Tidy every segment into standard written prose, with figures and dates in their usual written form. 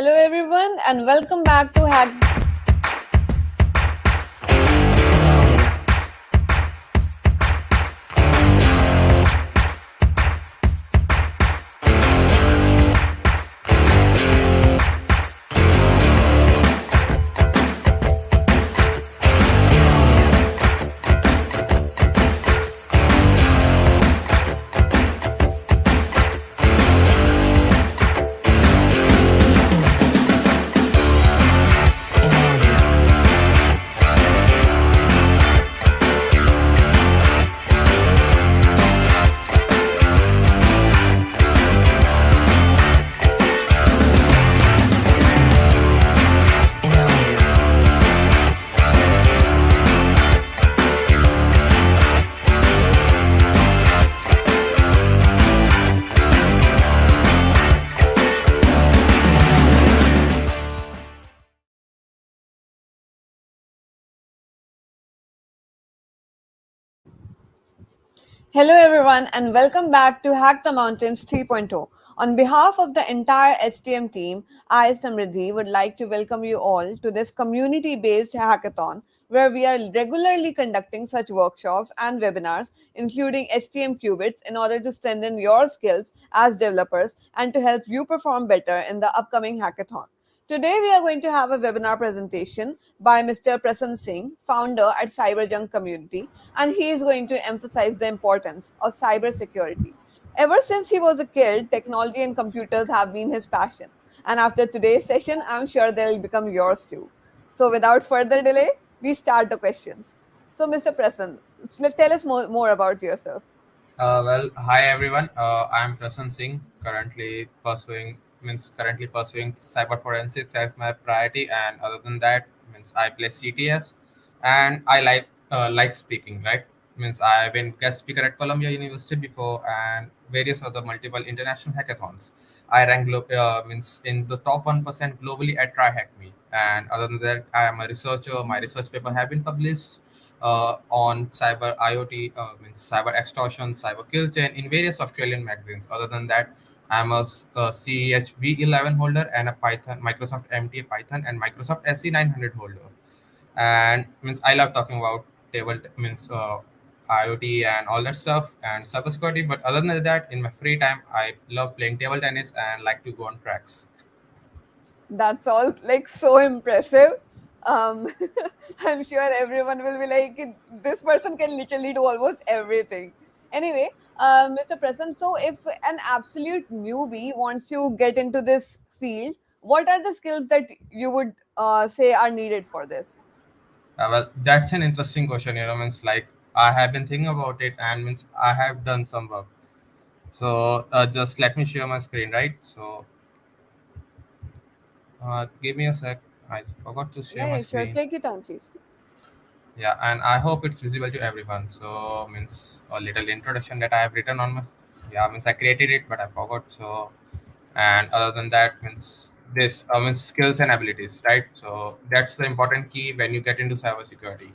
Hello, everyone, and welcome back to Hack. Hello, everyone, and welcome back to Hack the Mountains 3.0. On behalf of the entire HTM team, I, Samriddhi, would like to welcome you all to this community based hackathon where we are regularly conducting such workshops and webinars, including HTM Qubits, in order to strengthen your skills as developers and to help you perform better in the upcoming hackathon. Today, we are going to have a webinar presentation by Mr. Prasan Singh, founder at CyberJunk Community, and he is going to emphasize the importance of cybersecurity. Ever since he was a kid, technology and computers have been his passion. And after today's session, I'm sure they'll become yours too. So, without further delay, we start the questions. So, Mr. Prasan, tell us more about yourself. Hi everyone. I'm Prasan Singh. Currently pursuing cyber forensics as my priority, and other than that, means I play CTS, and I like speaking. Right, means I've been guest speaker at Columbia University before, and various other multiple international hackathons. I rank means in the top 1% globally at TryHackMe, and other than that, I am a researcher. My research paper have been published on cyber IoT, means cyber extortion, cyber kill chain in various Australian magazines. Other than that, I'm a CEHV11 holder and a Python, Microsoft MTA Python and Microsoft SE900 holder. And means I love talking about IoT and all that stuff and cybersecurity. But other than that, in my free time, I love playing table tennis and like to go on tracks. That's all like so impressive. Um, I'm sure everyone will be like, this person can literally do almost everything. Anyway, Mr. Prasan, so if an absolute newbie wants to get into this field, what are the skills that you would say are needed for this? That's an interesting question. Means like I have been thinking about it, and means I have done some work. So just let me share my screen, right? So give me a sec. I forgot to share Yeah, my yeah, sure. screen. Take your time, please. Yeah, and I hope it's visible to everyone. So means a little introduction that I have written on my. Yeah, means I created it, but I forgot. So and other than that means this means skills and abilities, right? So that's the important key when you get into cybersecurity.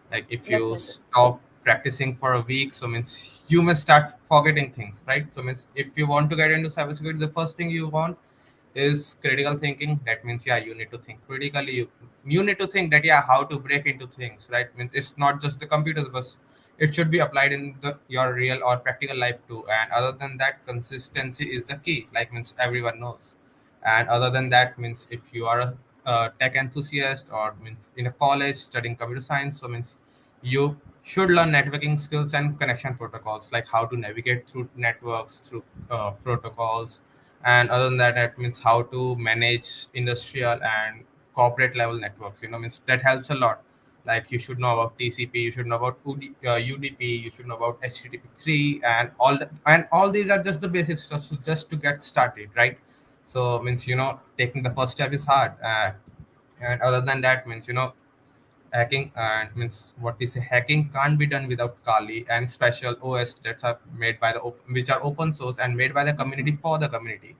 Like if you Definitely. stop practicing for a week, so means you may start forgetting things, right? So means if you want to get into cybersecurity, the first thing you want is critical thinking. That means yeah, you need to think critically. You need to think that yeah, how to break into things, right? Means it's not just the computers, but it should be applied in the your real or practical life too. And other than that, consistency is the key, like means everyone knows. And other than that means if you are a tech enthusiast or means in a college studying computer science, so means you should learn networking skills and connection protocols, like how to navigate through networks, through protocols. And other than that, that means how to manage industrial and corporate level networks. Means that helps a lot. Like you should know about TCP, you should know about UDP, you should know about HTTP 3, and all these are just the basic stuff, so just to get started, right? So means taking the first step is hard, and other than that means hacking, and means what we say, hacking can't be done without Kali and special OS that are made by which are open source and made by the community for the community.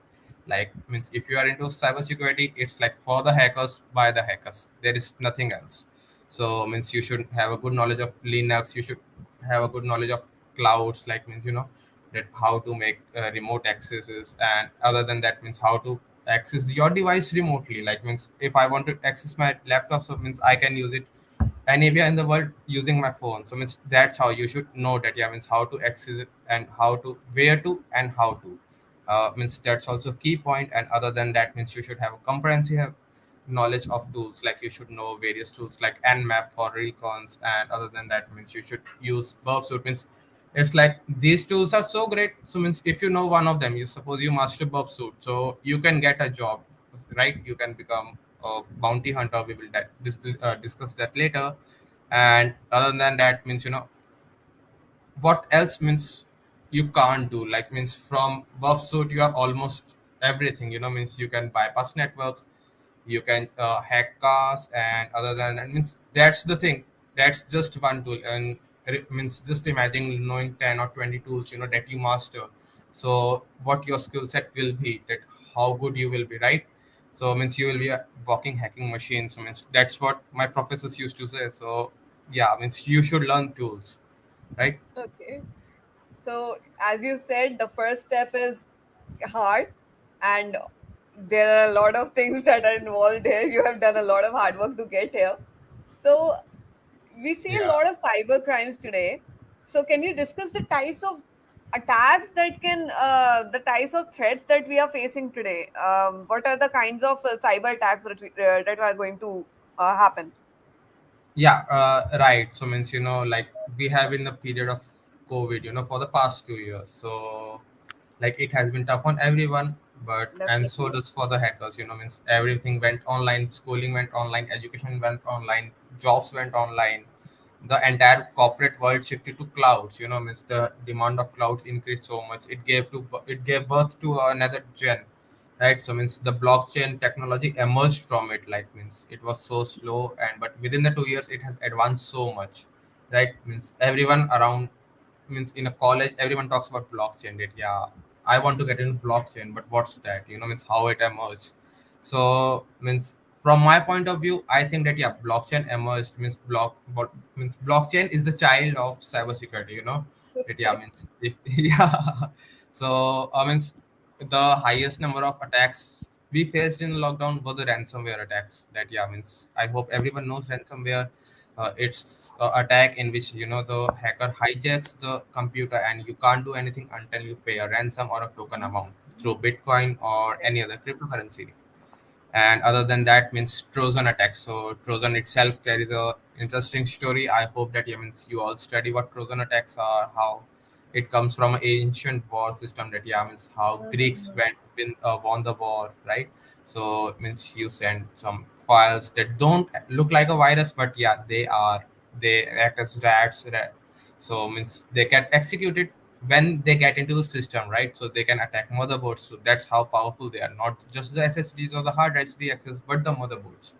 Like means if you are into cybersecurity, it's like for the hackers by the hackers. There is nothing else. So means you should have a good knowledge of Linux. You should have a good knowledge of clouds. Like means that how to make remote accesses, and other than that means how to access your device remotely. Like means if I want to access my laptop, so means I can use it anywhere in the world using my phone. So means that's how you should know that, yeah, means how to access it and how to, where to, and how to. Means that's also key point. And other than that, means you should have a comprehensive knowledge of tools. Like you should know various tools like nmap for recons. And other than that, means you should use verb suit. Means it's like these tools are so great. So means if you know one of them, you suppose you master verb suit, so you can get a job, right? You can become a bounty hunter. We will discuss that later. And other than that, means what else means you can't do. Like means from buff suit you are almost everything, means you can bypass networks, you can hack cars. And other than that, means that's the thing. That's just one tool. And it means just imagine knowing 10 or 20 tools that you master. So what your skill set will be, that how good you will be, right? So means you will be a walking hacking machine. So means that's what my professors used to say. So yeah, means you should learn tools, right? Okay. So, as you said, the first step is hard, and there are a lot of things that are involved here. You have done a lot of hard work to get here. So, we see a Yeah. lot of cyber crimes today. So, can you discuss the types of attacks that the types of threats that we are facing today? What are the kinds of cyber attacks that are going to happen? Yeah, right. So means like we have in the period of COVID, for the past 2 years. So like it has been tough on everyone, but and so Definitely. does for the hackers. Means everything went online, schooling went online, education went online, jobs went online. The entire corporate world shifted to clouds. Means the demand of clouds increased so much. It gave birth to another gen, right? So means the blockchain technology emerged from it. Like means it was so slow, and but within the 2 years it has advanced so much, right? Means everyone around, means in a college everyone talks about blockchain, that yeah, I want to get into blockchain, but what's that? Means how it emerged. So means from my point of view, I think that yeah, blockchain emerged, means means blockchain is the child of cybersecurity. It, yeah, means if yeah. So means the highest number of attacks we faced in lockdown were the ransomware attacks. That, yeah, means I hope everyone knows ransomware. It's attack in which the hacker hijacks the computer, and you can't do anything until you pay a ransom or a token amount through Bitcoin or any other cryptocurrency. And other than that, means Trojan attack. So Trojan itself carries a interesting story. I hope that, yeah, means you all study what Trojan attacks are, how it comes from an ancient war system. That, yeah, means how Greeks won the war, right? So it means you send some files that don't look like a virus, but yeah, they act as so means they get executed when they get into the system, right? So they can attack motherboards. So that's how powerful they are. Not just the SSDs or the hard drives we access, but the motherboards.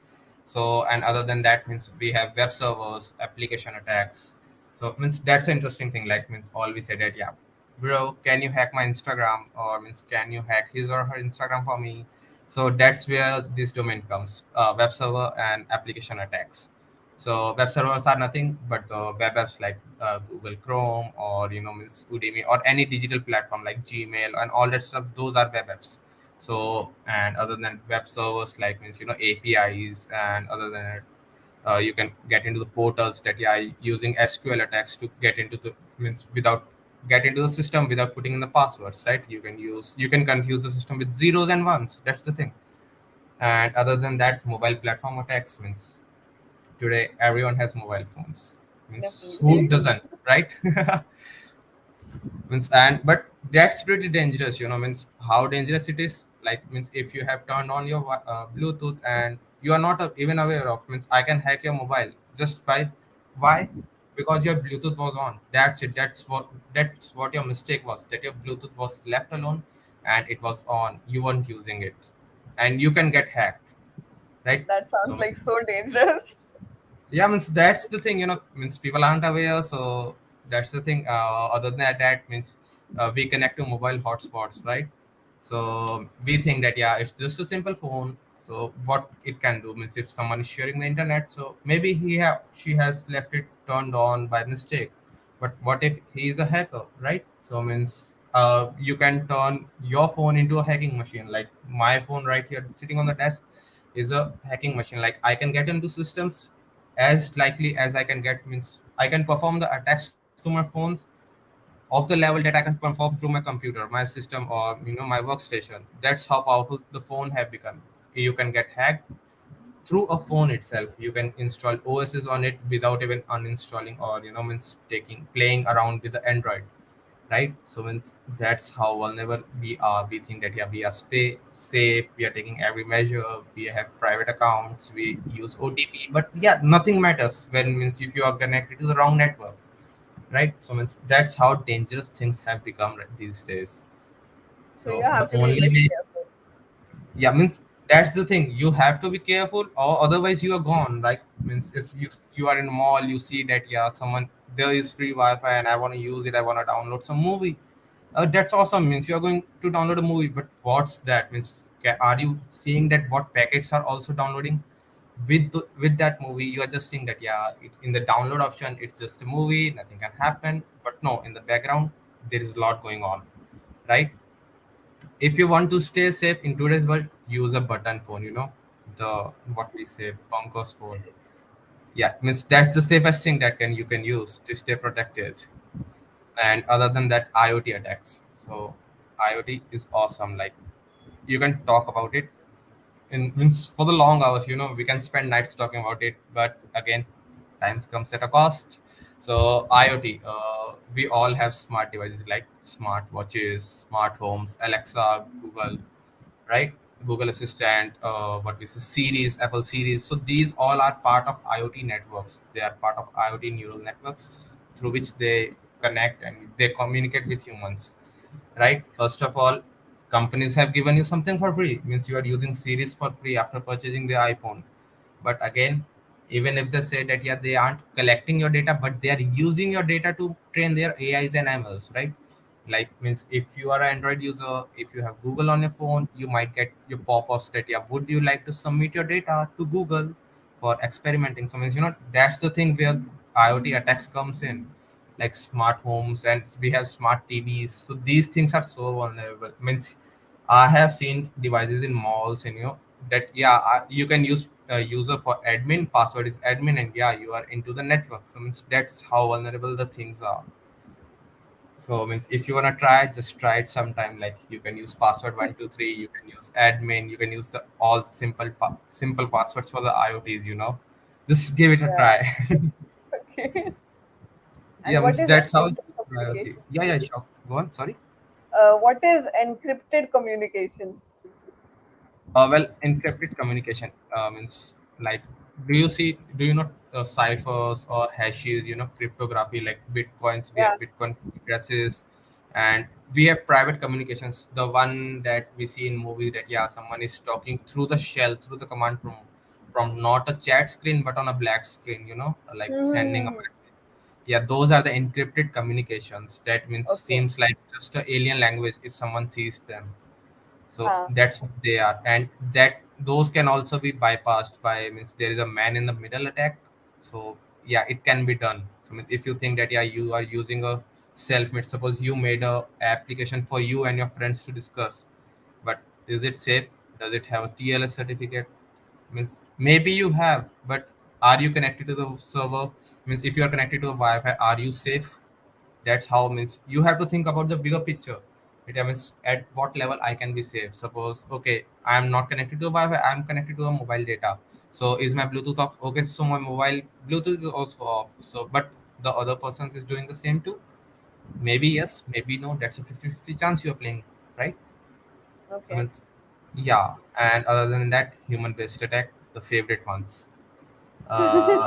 So, and other than that, means we have web servers, application attacks. So means that's an interesting thing. Like means all we said that, yeah, bro, can you hack my Instagram, or means can you hack his or her Instagram for me? So that's where this domain comes, web server and application attacks. So web servers are nothing but the web apps like Google Chrome, or means Udemy, or any digital platform like Gmail and all that stuff. Those are web apps. So, and other than web servers, like means APIs. And other than it, you can get into the portals that, yeah, using SQL attacks to get into the, means without get into the system without putting in the passwords, right? You can confuse the system with zeros and ones. That's the thing. And other than that, mobile platform attacks. Means today everyone has mobile phones. Means who Definitely. doesn't, right? Means, and but that's pretty dangerous. Means how dangerous it is. Like means if you have turned on your Bluetooth and you are not even aware of, means I can hack your mobile just by, why? Because your Bluetooth was on. That's it. That's what your mistake was, that your Bluetooth was left alone and it was on, you weren't using it, and you can get hacked, right? That sounds So like so dangerous. yeah, means that's the thing. Means people aren't aware. So that's the thing. Other than that, means we connect to mobile hotspots, right? So we think that, yeah, it's just a simple phone. So what it can do, means if someone is sharing the internet, so maybe she has left it turned on by mistake. But what if he is a hacker, right? So means you can turn your phone into a hacking machine. Like my phone right here sitting on the desk is a hacking machine. Like I can get into systems as likely as I can get, means I can perform the attacks to my phones of the level that I can perform through my computer, my system, or my workstation. That's how powerful the phone have become. You can get hacked through a phone itself. You can install OSs on it without even uninstalling, or means taking playing around with the Android, right? So means that's how vulnerable we are. We think that yeah, we are safe, we are taking every measure, we have private accounts, we use OTP, but yeah, nothing matters when means if you are connected to the wrong network, right? So means that's how dangerous things have become these days. So you So the have to be only very way, careful. yeah, means that's the thing, you have to be careful or otherwise you are gone. Like means if you are in a mall, you see that yeah, someone, there is free wi-fi and I want to use it, I want to download some movie. That's awesome, means you are going to download a movie, but what's that means, are you seeing that what packets are also downloading with that movie? You are just seeing that yeah, in the download option it's just a movie, nothing can happen, but no, in the background there is a lot going on, right? If you want to stay safe in today's world, use a button phone, the what we say bunkers phone. Yeah, means that's the safest thing that can you can use to stay protected. And other than that, IoT attacks. So IoT is awesome. Like you can talk about it in means for the long hours, we can spend nights talking about it, but again, times comes at a cost. So IoT, we all have smart devices like smart watches, smart homes, Alexa, Google, right? Google Assistant, what we say, Series, Apple Series. So these all are part of IoT networks. They are part of IoT neural networks through which they connect and they communicate with humans, right? First of all, companies have given you something for free. Means you are using Series for free after purchasing the iPhone. But again, even if they say that yeah, they aren't collecting your data, but they are using your data to train their AIs and MLs, right? Like means if you are an Android user, if you have Google on your phone, you might get your pop-ups that yeah, would you like to submit your data to Google for experimenting? So means that's the thing where IoT attacks comes in, like smart homes, and we have smart TVs. So these things are so vulnerable. Means I have seen devices in malls, and that yeah, you can use user for admin. Password is admin, and yeah, you are into the network. So means that's how vulnerable the things are. So means if you wanna try, just try it sometime. Like you can use password 123. You can use admin. You can use the all simple passwords for the IoTs. Just give it a Yeah. try. Okay. Yeah, And what means is that's how it's encrypted privacy. communication? Yeah, yeah, sure. Go on. Sorry. What is encrypted communication? Well, encrypted communication means like, do you know ciphers or hashes, cryptography like bitcoins? We have Yeah. Bitcoin addresses, and we have private communications. The one that we see in movies that yeah, someone is talking through the shell, through the command from not a chat screen but on a black screen, like sending a Hmm. message. Yeah, those are the encrypted communications. That means Okay. seems like just an alien language if someone sees them. So Huh. that's what they are, and that those can also be bypassed by means there is a man in the middle attack. So yeah, it can be done. So means if you think that yeah, you are using a self-made, suppose you made a application for you and your friends to discuss, but is it safe? Does it have a TLS certificate? Means maybe you have, but are you connected to the server? Means if you are connected to a Wi-Fi, are you safe? That's how, means you have to think about the bigger picture. It means at what level I can be safe. Suppose okay, I am not connected to Wi-Fi, I am connected to a mobile data. So is my Bluetooth off? Okay, so my mobile Bluetooth is also off. So but the other person is doing the same too. Maybe yes, maybe no. That's a 50-50 chance you're playing, right? So Okay. means yeah. And other than that, human based attack, the favorite ones. Uh,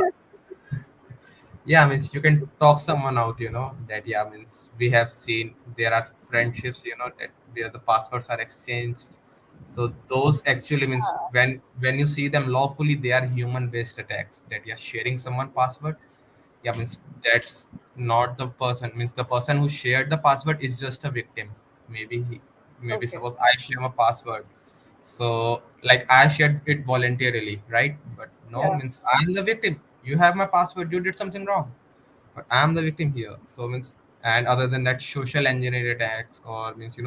yeah, means you can talk someone out, that yeah, means we have seen there are friendships, that where the passwords are exchanged. So those actually means when you see them lawfully, they are human based attacks, that you're sharing someone password. Yeah, means that's not the person, means the person who shared the password is just a victim. Maybe Okay. suppose I share my password, so like I shared it voluntarily, right? But no, Yeah. means I'm the victim. You have my password, you did something wrong, but I'm the victim here. So means And other than that, social engineer attacks, or means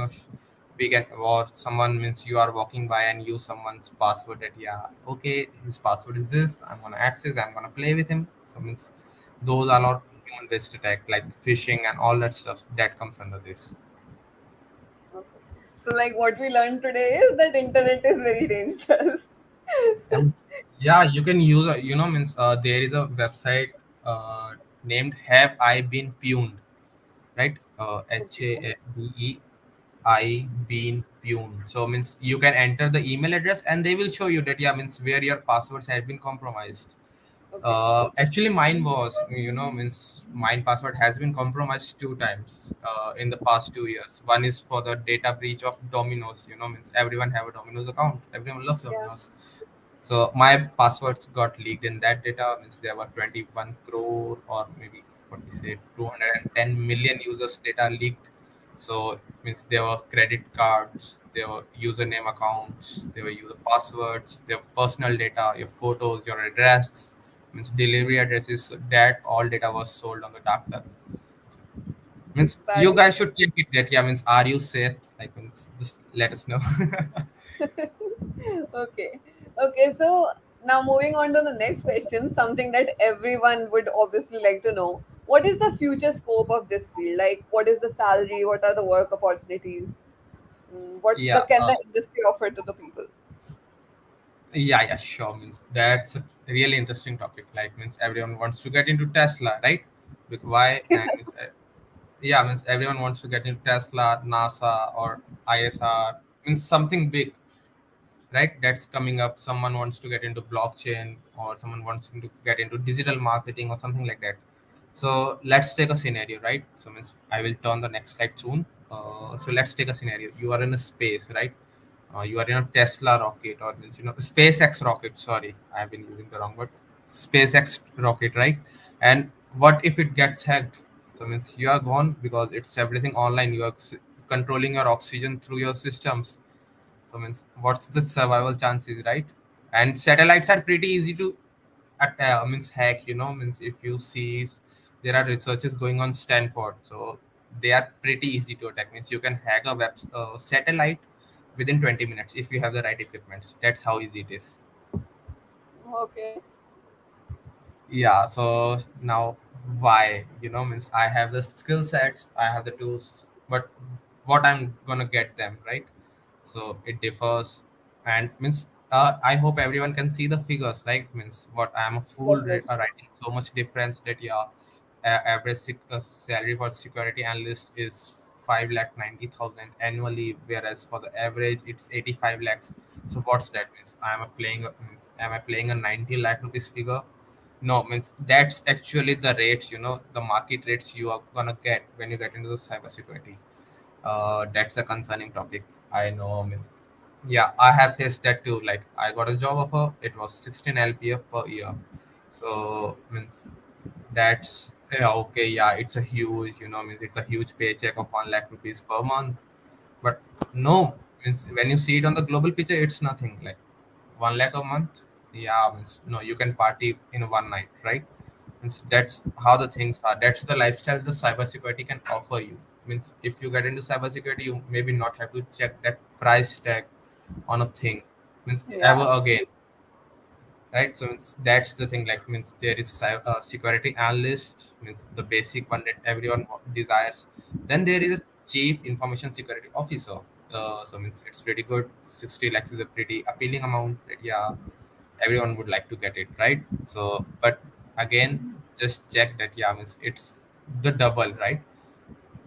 we can, or someone means you are walking by and use someone's password that, yeah, okay, his password is this, I'm gonna access, I'm gonna play with him. So means those are not human based attack, like phishing and all that stuff that comes under this. Okay. So, like, what we learned today is that internet is very dangerous. And yeah, you can use means there is a website named Have I Been Pwned, right? Okay. HAVEI been pwned. So means you can enter the email address and they will show you that, yeah, means where your passwords have been compromised. Okay. Actually, mine was, means mine password has been compromised two times in the past 2 years. One is for the data breach of Domino's. Means everyone have a Domino's account. Everyone loves Yeah. Domino's. So my passwords got leaked in that data. Means there were 21 crore, or maybe what we say, 210 million users data leaked. So means there were credit cards, there were username accounts, there were user passwords, there were personal data, your photos, your address, means delivery addresses. So that all data was sold on the dark web. Means That you is guys should check it. That, yeah, means are you safe? Like, means just let us know. okay. Okay. So, now moving on to the next question, something that everyone would obviously like to know. What is the future scope of this field? Like, what is the salary? What are the work opportunities? What Yeah. can the industry offer to the people? Yeah, sure. Means that's a really interesting topic. Like, means everyone wants to get into Tesla, right? Why? And it's, yeah, means everyone wants to get into Tesla, NASA, or ISR. Means something big, right? That's coming up. Someone wants to get into blockchain, or someone wants to get into digital marketing, or something like that. So let's take a scenario, right? So means I will turn the next slide soon. So let's take a scenario. You are in a space, right? You are in a Tesla rocket, or means SpaceX rocket. Sorry, I've been using the wrong word. SpaceX rocket, right? And what if it gets hacked? So means you are gone, because it's everything online. You are controlling your oxygen through your systems. So means what's the survival chances, right? And satellites are pretty easy to means hack. Means if you see, there are researches going on Stanford, so they are pretty easy to attack. Means you can hack a web satellite within 20 minutes if you have the right equipment. That's how easy it is. Okay. Yeah, so now, why, means I have the skill sets, I have the tools, but what I'm gonna get them, right? So it differs. And means I hope everyone can see the figures, right? Means what, I'm a fool Definitely. writing so much difference that, yeah, average salary for security analyst is 5 lakh 90,000 annually, whereas for the average it's 85 lakhs. So what's that? Means am I playing a 90 lakh rupees figure? No, means that's actually the rates, the market rates you are gonna get when you get into the cybersecurity. That's a concerning topic. I know, means, yeah, I have faced that too. Like, I got a job offer, it was 16 LPF per year. So means that's, yeah, okay, yeah, it's a huge, means it's a huge paycheck of 1 lakh rupees per month. But no, means when you see it on the global picture, it's nothing. Like, 1 lakh a month, yeah, means no, you can party in one night, right? Means that's how the things are. That's the lifestyle the cybersecurity can offer you. Means if you get into cybersecurity, you maybe not have to check that price tag on a thing. Means ever Yeah. again, right? So means that's the thing. Like, means there is security analyst, means the basic one that everyone desires. Then there is a chief information security officer. So means it's pretty good. 60 lakhs is a pretty appealing amount. That, yeah, everyone would like to get it, right? So, but again, just check that, yeah, means it's the double, right?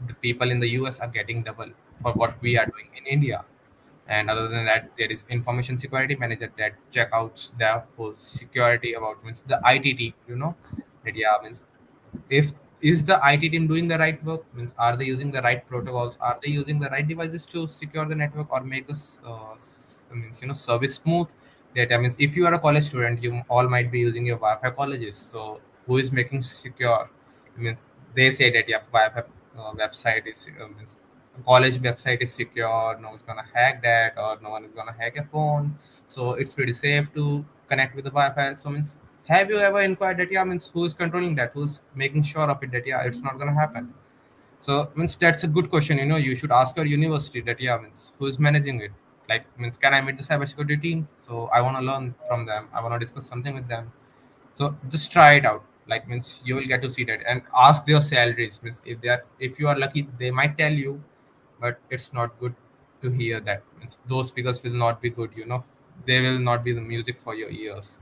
The people in the US are getting double for what we are doing in India. And other than that, there is information security manager that check out the whole security about, means the IT team, that, yeah, means if is the IT team doing the right work? Means are they using the right protocols? Are they using the right devices to secure the network or make this means service smooth? Data means if you are a college student, you all might be using your Wi-Fi colleges. So who is making secure? Means they say that, yeah, Wi-Fi website is means college website is secure. No one's gonna hack that, or no one is gonna hack a phone. So it's pretty safe to connect with the Wi-Fi. So means have you ever inquired that, yeah, means who is controlling that? Who's making sure of it that, yeah, it's not gonna happen? So means that's a good question. You should ask your university that yeah means who is managing it. Like means can I meet the cybersecurity team? So I want to learn from them. I want to discuss something with them. So just try it out. Like means you will get to see that and ask their salaries. Means if you are lucky, they might tell you, but it's not good to hear that. Means those figures will not be good. They will not be the music for your ears.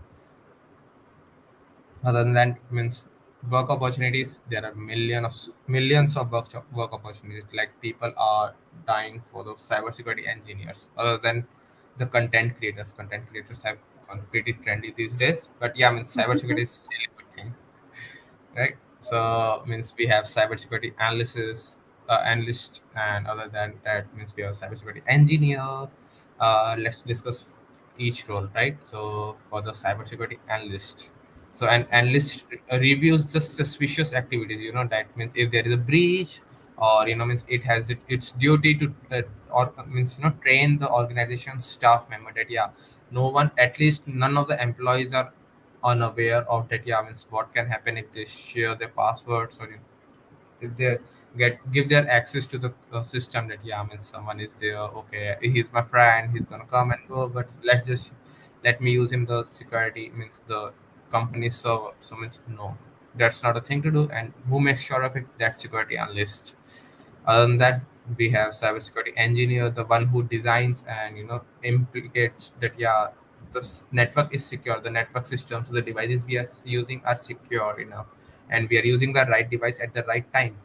Other than that, means work opportunities. There are millions of work opportunities. Like people are dying for the cybersecurity engineers. Other than the content creators have gone pretty trendy these days. But yeah, I mean cybersecurity is still a good thing, right? So means we have cybersecurity analyst, and other than that means we have cybersecurity engineer. Let's discuss each role, right? So for the cybersecurity analyst, so an analyst reviews the suspicious activities. That means if there is a breach, or means it has its duty to or means train the organization staff member that yeah, no one, at least none of the employees are unaware of that. Yeah, means what can happen if they share their passwords, or if they give their access to the system. That yeah, means someone is there, okay, he's my friend, he's gonna come and go, but let me use him the security, means the company server. So means no, that's not a thing to do. And who makes sure of it? That security analyst. Other than that, we have cybersecurity engineer, the one who designs and implicates that yeah, network is secure, the network systems, the devices we are using are secure enough, and we are using the right device at the right time,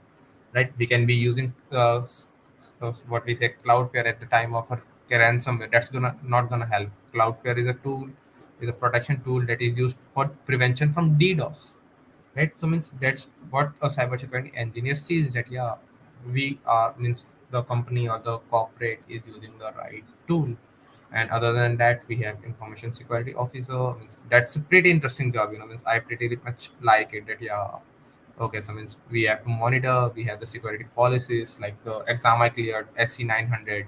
right? We can be using what we say Cloudflare at the time of a ransomware. That's gonna not gonna help. Cloudflare is a protection tool that is used for prevention from DDoS, right? So means that's what a cybersecurity engineer sees, that yeah, we are, means the company or the corporate is using the right tool. And other than that, we have information security officer. Means that's a pretty interesting job. Means I pretty much like it. That yeah, okay, so means we have to monitor. We have the security policies, like the exam I cleared SC 900.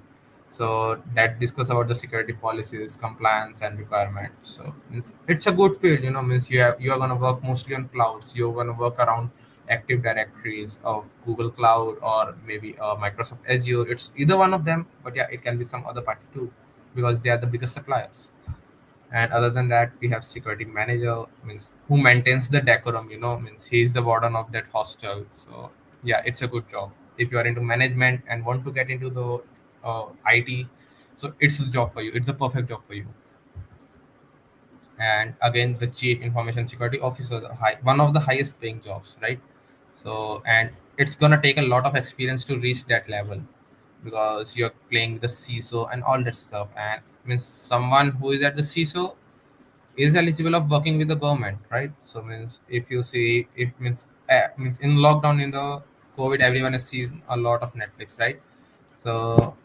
So that discuss about the security policies, compliance, and requirements. So means it's a good field. Means you are gonna work mostly on clouds. You're gonna work around Active Directories of Google Cloud, or maybe Microsoft Azure. It's either one of them, but yeah, it can be some other party too, because they are the biggest suppliers. And other than that, we have security manager, means who maintains the decorum. Means he's the warden of that hostel. So yeah, it's a good job if you are into management and want to get into the IT. So it's a job for you, it's a perfect job for you. And again, the chief information security officer, one of the highest paying jobs, right? So, and it's gonna take a lot of experience to reach that level, because you're playing with the CISO and all that stuff. And means someone who is at the CISO is eligible of working with the government, right? So means if you see, it means in lockdown, in the COVID, everyone has seen a lot of Netflix, right? So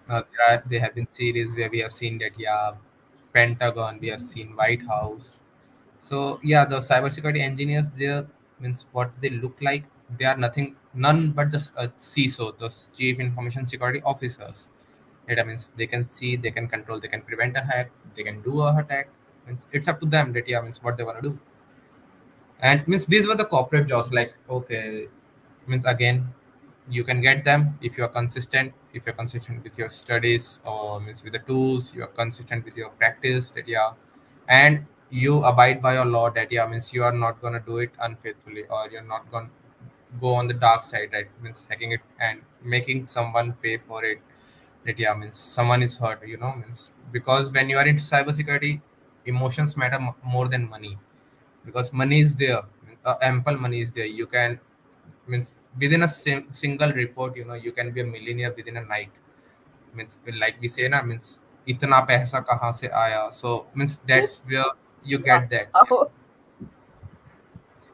they have been series where we have seen that yeah, Pentagon, we have seen White House. So yeah, the cybersecurity engineers there, means what they look like. They are none but the CISO, the chief information security officers. It means they can see, they can control, they can prevent a hack, they can do a attack. Means it's up to them that yeah, means what they want to do. And means these were the corporate jobs. Like okay, means again, you can get them if you are consistent. If you're consistent with your studies, or means with the tools, you are consistent with your practice. That yeah, and you abide by your law. That yeah, means you are not gonna do it unfaithfully, or you're not gonna go on the dark side, right? Means hacking it and making someone pay for it. That yeah, means someone is hurt. Means because when you are into cybersecurity, emotions matter more than money, because money is there. Ample money is there. You can, means within a single report, you can be a millionaire within a night. Means like we say na, means itna paisa kahan se aaya. So means that's where you get that. Wow.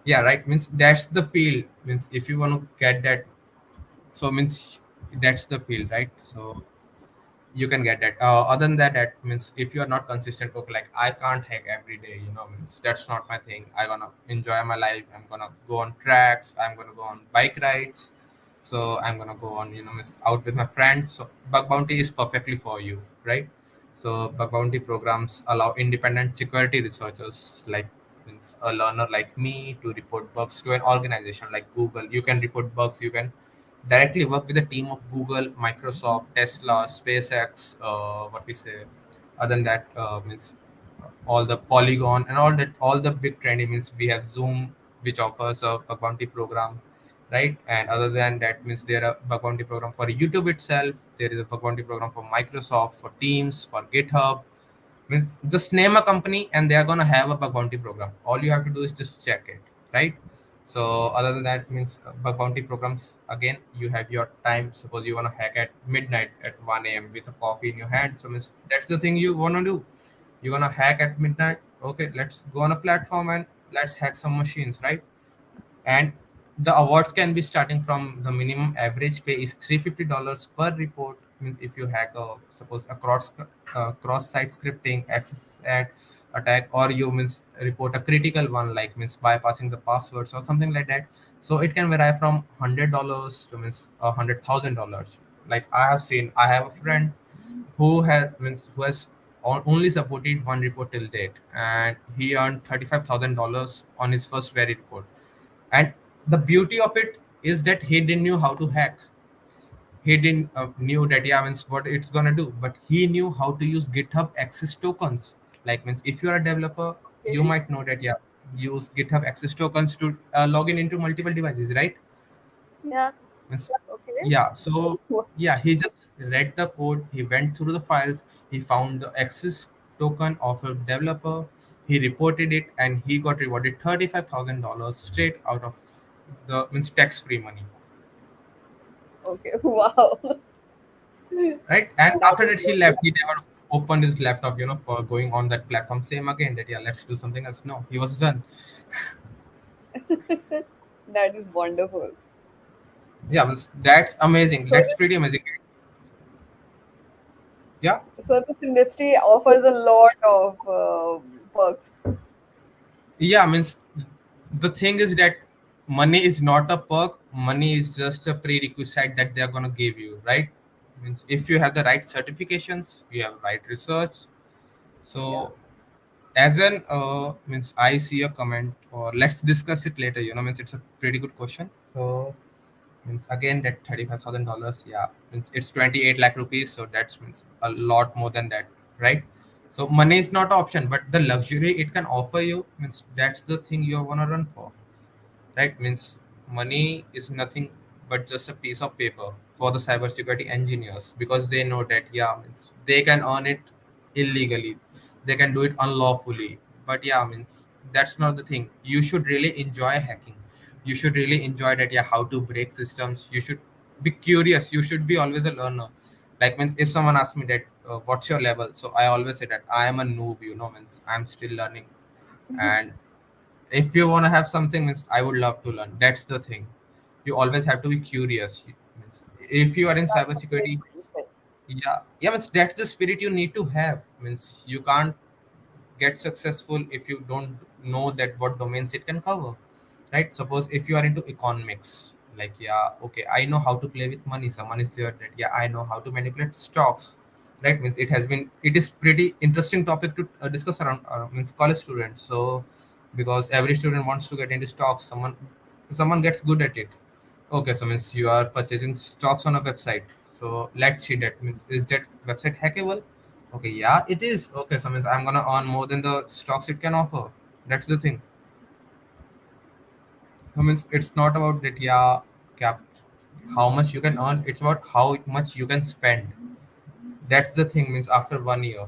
Yeah, right, means that's the field. Means if you want to get that, so means that's the field, right? So you can get that. Other than that, that means if you are not consistent, okay, like I can't hack every day, means that's not my thing. I gonna enjoy my life. I'm gonna go on tracks. I'm gonna go on bike rides. So I'm gonna go on, means out with my friends. So bug bounty is perfectly for you, right? So bug bounty programs allow independent security researchers, like means a learner like me, to report bugs to an organization like Google. You can report bugs. You can directly work with a team of Google, Microsoft, Tesla, SpaceX, what we say. Other than that, means all the Polygon and all the big trendy means we have Zoom, which offers a bug bounty program, right? And other than that means there are bug bounty program for YouTube itself. There is a bug bounty program for Microsoft, for Teams, for GitHub. Means just name a company and they are gonna have a bug bounty program. All you have to do is just check it, right? So other than that means bug bounty programs, again you have your time. Suppose you wanna hack at midnight at 1 a.m. with a coffee in your hand. So means that's the thing you wanna do. You're gonna hack at midnight. Okay, let's go on a platform and let's hack some machines, right? And the awards can be starting from the minimum average pay is $350 per report. Means if you hack a suppose a cross site scripting access at attack, or you means report a critical one like means bypassing the passwords or something like that. So it can vary from $100 to means $100,000. Like I have a friend who has only supported one report till date, and he earned $35,000 on his first very report. And the beauty of it is that he didn't knew how to hack. He didn't knew that yeah means what it's gonna do, but he knew how to use GitHub access tokens. Like means if you are a developer, you Okay. might know that yeah, use GitHub access tokens to log in into multiple devices, right? Yeah. Means, Okay. yeah, so yeah, he just read the code, he went through the files, he found the access token of a developer, he reported it, and he got rewarded $35,000 straight out of the means tax-free money, Okay. Wow. right? And That after is that, he left. wonderful. He never opened his laptop, for going on that platform. Same again that yeah, let's do something else. No, he was done. That is wonderful. Yeah, means that's amazing. So That's pretty amazing. Yeah. so this industry offers a lot of perks. Yeah, means the thing is that money is not a perk. Money is just a prerequisite that they are gonna give you, right? Means if you have the right certifications, you have right research. Yeah. So as an means I see a comment, or let's discuss it later. Means it's a pretty good question. So means again that $35,000, yeah, means it's 28 lakh rupees. So that's means a lot more than that, right? So money is not an option, but the luxury it can offer you means that's the thing you want to run for, right? Means money is nothing but just a piece of paper for the cybersecurity engineers, because they know that yeah means they can earn it illegally, they can do it unlawfully. But yeah means that's not the thing. You should really enjoy hacking. You should really enjoy that yeah how to break systems. You should be curious. You should be always a learner. Like means if someone asks me that what's your level, so I always say that I am a noob, means I'm still learning. And if you want to have something means I would love to learn. That's the thing. You always have to be curious. Means if you are in That's a great cybersecurity, mindset. yeah means that's the spirit you need to have. Means you can't get successful if you don't know that what domains it can cover, right? Suppose if you are into economics, like yeah okay, I know how to play with money. Someone is there that yeah I know how to manipulate stocks, right? Means it is pretty interesting topic to discuss around means college students. So because every student wants to get into stocks, someone gets good at it. Okay, so means you are purchasing stocks on a website. So let's see that means is that website hackable? Okay, yeah, it is. Okay, so means I'm gonna earn more than the stocks it can offer. That's the thing. So means it's not about that, yeah, cap how much you can earn. It's about how much you can spend. That's the thing. Means after 1 year.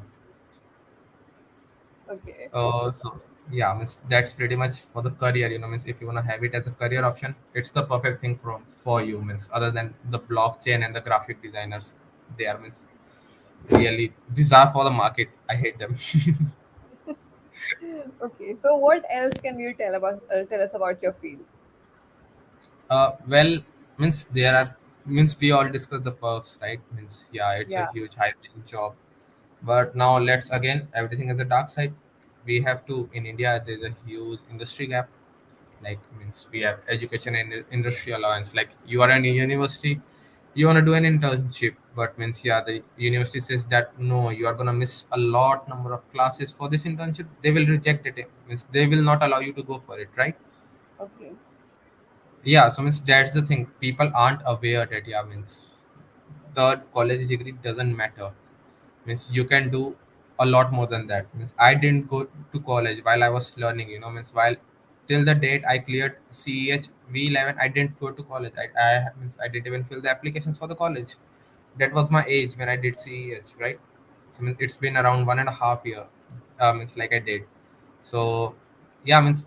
Okay. So yeah, means that's pretty much for the career. Means if you wanna have it as a career option, it's the perfect thing for you. Means other than the blockchain and the graphic designers, they are means really bizarre for the market. I hate them. Okay. So what else can you tell us about your field? Well, means there are means we all discuss the perks, right? Means yeah, it's a Yeah. huge high paying job. But now let's again everything has a dark side. We have to in India there's a huge industry gap. Like means we have education and industry allowance. Like you are in a university, you want to do an internship, but means yeah the university says that no, you are gonna miss a lot number of classes for this internship. They will reject it. Means they will not allow you to go for it, right? Okay. yeah, so means that's the thing. People aren't aware that yeah means the college degree doesn't matter. Means you can do a lot more than that. Means I didn't go to college while I was learning. Means while till the date I cleared CEH V11, I didn't go to college. I didn't even fill the applications for the college. That was my age when I did CEH, right? So means it's been around 1.5 year. Means like I did. So yeah, means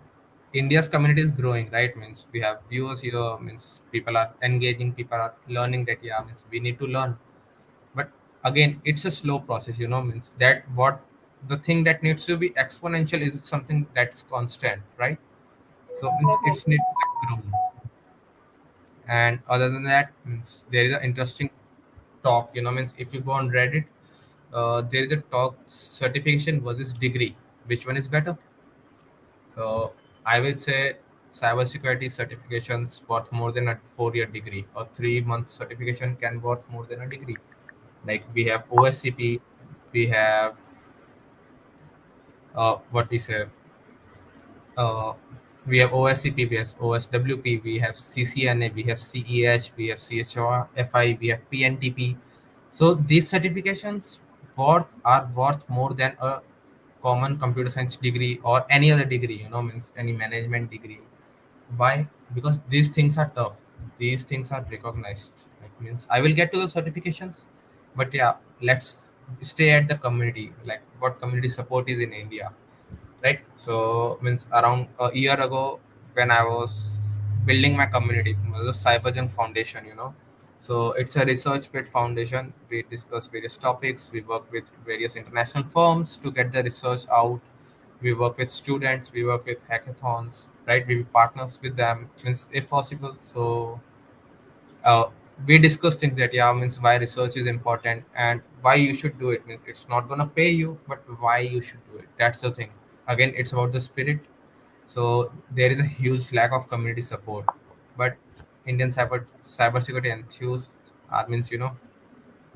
India's community is growing, right? Means we have viewers here. Means people are engaging. People are learning that yeah, means we need to learn. But again, it's a slow process. Means that what the thing that needs to be exponential is something that's constant, right? So means it's need to get grown. And other than that, means there is an interesting talk. Means if you go on Reddit, there is a talk certification versus degree. Which one is better? So I will say cybersecurity certifications worth more than a 4 year degree, or 3 month certification can worth more than a degree. Like we have OSCP, we have what we say, uh, we have OSCP, we have OSWP, we have CCNA, we have CEH, we have CHFI, we have PNTP. So these certifications are worth more than a common computer science degree or any other degree. Means any management degree. Why? Because these things are tough. These things are recognized. It means I will get to the certifications, but yeah, let's stay at the community. Like what community support is in India, right? So means around a year ago when I was building my community, it was the CyberJunk Foundation. So it's a research-based foundation. We discuss various topics. We work with various international firms to get the research out. We work with students. We work with hackathons, right? We partners with them, means if possible. So uh, we discuss things that yeah means why research is important and why you should do it. Means it's not gonna pay you, but why you should do it. That's the thing. Again, it's about the spirit. So there is a huge lack of community support, but Indian cybersecurity enthusiasts are means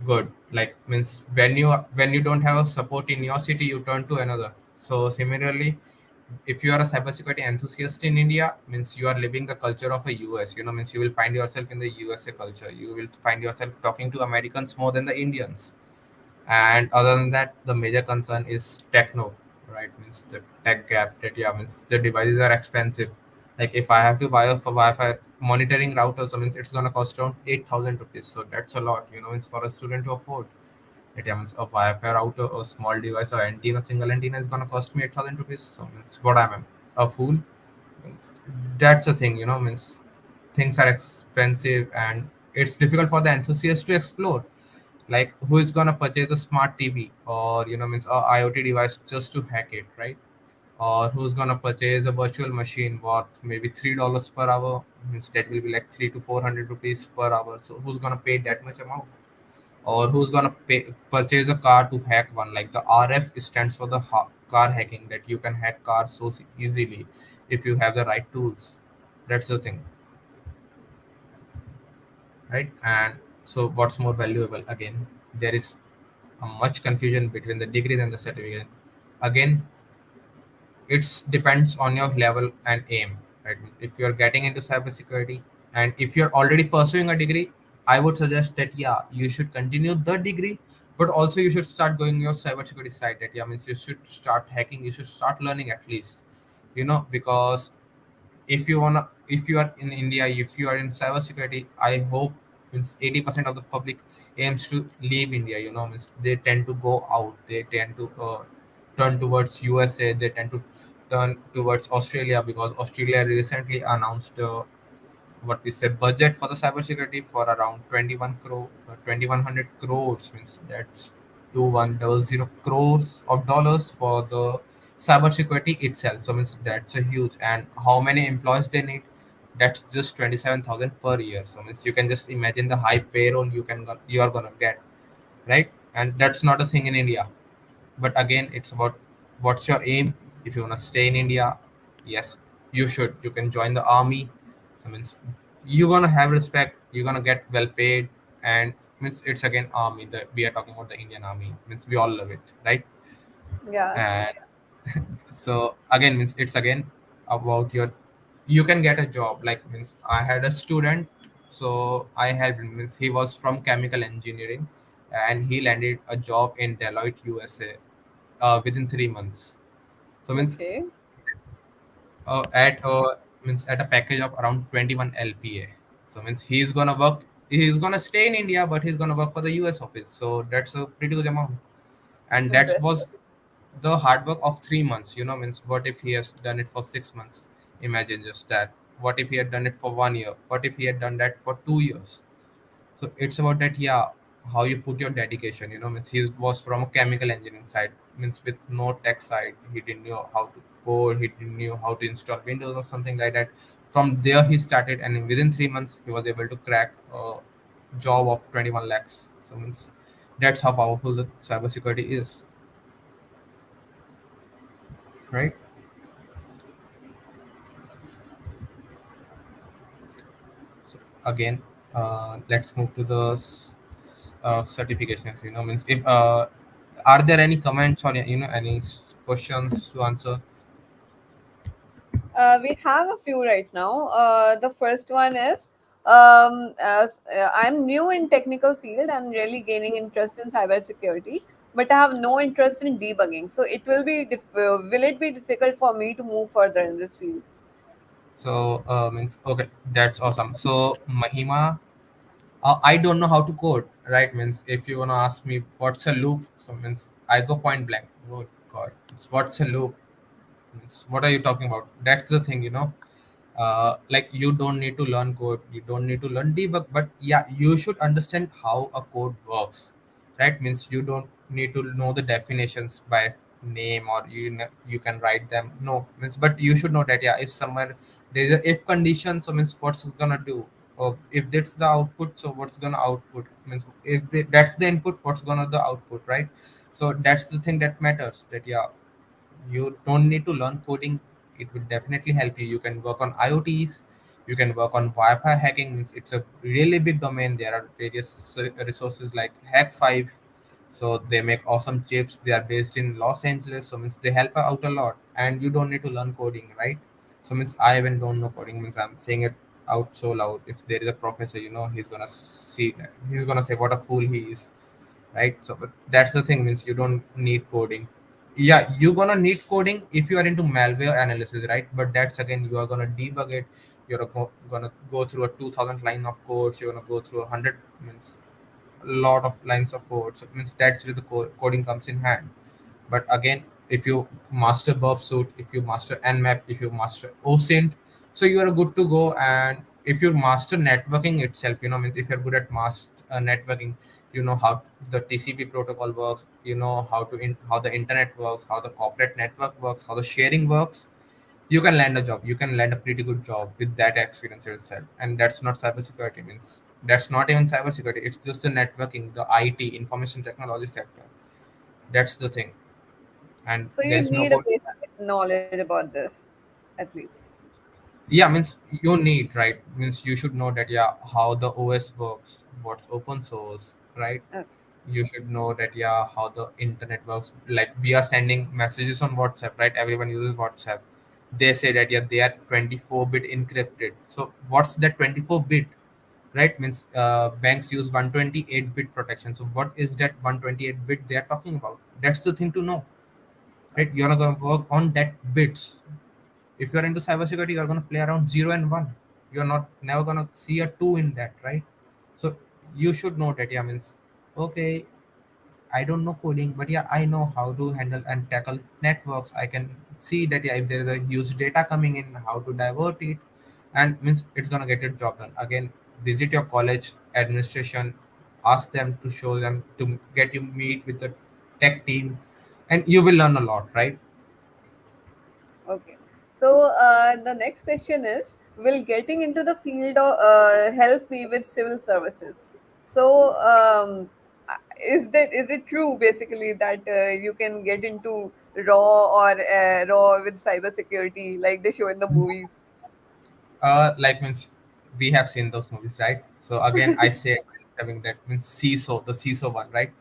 good. Like means when you don't have a support in your city, you turn to another. So similarly, if you are a cybersecurity enthusiast in India, means you are living the culture of a US. Means you will find yourself in the USA culture. You will find yourself talking to Americans more than the Indians. And other than that, the major concern is techno, right? Means the tech gap that yeah means the devices are expensive. Like if I have to buy a for Wi-Fi monitoring router, so means it's gonna cost around 8,000 rupees. So that's a lot. It's for a student to afford. It means a Wi-Fi router, a small device, or antenna, single antenna is gonna cost me 8,000 rupees. So means what am I, a fool? Means that's the thing. Means things are expensive and it's difficult for the enthusiast to explore. Like who is gonna purchase a smart TV or means a IoT device just to hack it, right? Or who's gonna purchase a virtual machine worth maybe $3 per hour? Means that will be like 3 to 400 rupees per hour. So who's gonna pay that much amount? Or who's gonna purchase a car to hack one? Like the RF stands for the car hacking, that you can hack cars so easily if you have the right tools. That's the thing, right? And so what's more valuable? Again, there is a much confusion between the degrees and the certificate. Again, it depends on your level and aim, right? If you're getting into cybersecurity and if you're already pursuing a degree, I would suggest that yeah, you should continue the degree, but also you should start going your cybersecurity side. That yeah means you should start hacking, you should start learning at least, because if you are in India, if you are in cybersecurity, I hope means 80% of the public aims to leave India. Means they tend to go out, they tend to turn towards USA, they tend to turn towards Australia, because Australia recently announced what we say budget for the cybersecurity for around 2100 crores. Means that's 2100 crores of dollars for the cybersecurity itself. So means that's a huge. And how many employees they need? That's just 27,000 per year. So means you can just imagine the high payroll you are gonna get, right? And that's not a thing in India. But again, it's about what's your aim. If you want to stay in India, yes, you can join the army. So means you're gonna have respect, you're gonna get well paid. And means it's again army, that we are talking about the Indian army, means we all love it, right? Yeah. And so again, means it's again about your you can get a job. Like means I had a student, so I had means he was from chemical engineering, and he landed a job in Deloitte, USA, within 3 months. So means Okay, at means at a package of around 21 LPA. So means he's gonna stay in India, but he's gonna work for the US office. So that's a pretty good amount, and that impressive. was the hard work of 3 months. Means what if he has done it for 6 months? Imagine just that. What if he had done it for 1 year? What if he had done that for 2 years? So it's about that, yeah, how you put your dedication. Means he was from a chemical engineering side, means with no tech side. He didn't know how to code, he didn't know how to install Windows or something like that. From there he started, and within 3 months he was able to crack a job of 21 lakhs. So means that's how powerful the cybersecurity is, right? So again, let's move to the certifications. Means if are there any comments or any questions to answer? We have a few right now. The first one is I'm new in technical field and really gaining interest in cybersecurity, but I have no interest in debugging. So will it be difficult for me to move further in this field? So means okay, that's awesome. So Mahima, I don't know how to code, right? Means if you wanna ask me what's a loop, so means I go point blank. Oh God, what's a loop? Means, what are you talking about? That's the thing. Like you don't need to learn code, you don't need to learn debug, but yeah, you should understand how a code works, right? Means you don't need to know the definitions by name, or you can write them, no, means, but you should know that, yeah, if somewhere there's a if condition, so means what's it gonna do, or if that's the output, so what's gonna output, means if that's the input, what's gonna the output, right? So that's the thing that matters, that yeah, you don't need to learn coding. It will definitely help you. You can work on IoTs, you can work on Wi-Fi hacking. Means it's a really big domain. There are various resources like hack 5. So they make awesome chips. They are based in Los Angeles, so means they help out a lot, and you don't need to learn coding, right? So means I even don't know coding, means I'm saying it out so loud. If there is a professor, he's gonna see that, he's gonna say what a fool he is, right? So but that's the thing, means you don't need coding. Yeah, you're gonna need coding if you are into malware analysis, right? But that's again, you are gonna debug it. You're gonna go through a 2000 line of codes. You're gonna go through 100, means a lot of lines of code. So it means that's where the coding comes in hand. But again, if you master buff suit, if you master nmap, if you master osint, so you are good to go. And if you master networking itself, means if you're good at networking, you know how the TCP protocol works, you know how the internet works, how the corporate network works, how the sharing works, you can land a job. You can land a pretty good job with that experience itself. And that's not cybersecurity, means that's not even cybersecurity, it's just the networking, the IT, information technology sector. That's the thing. And So there you is no need a code. basic knowledge about this, at least. Yeah, means you need, right? Means you should know that, yeah, how the OS works, what's open source, right? Okay. You should know that, yeah, how the internet works. Like we are sending messages on WhatsApp, right? Everyone uses WhatsApp. They say that, yeah, they are 24-bit encrypted. So what's that 24-bit, right? Means banks use 128-bit protection. So what is that 128-bit they are talking about? That's the thing to know, right? You're not going to work on that bits. If you're into cybersecurity, you're going to play around 0 and 1. You're not never going to see a 2 in that, right? So you should know that, yeah, means okay, I don't know coding, but yeah, I know how to handle and tackle networks. I can see that, yeah, if there is a huge data coming in, how to divert it, and means it's gonna get your job done. Again, visit your college administration, ask them to show them to get you meet with the tech team, and you will learn a lot, right? Okay. So the next question is, will getting into the field help me with civil services? So is it true basically that you can get into raw with cybersecurity like they show in the movies? Like means we have seen those movies, right? So again, I say having that means CISO, the CISO one, right?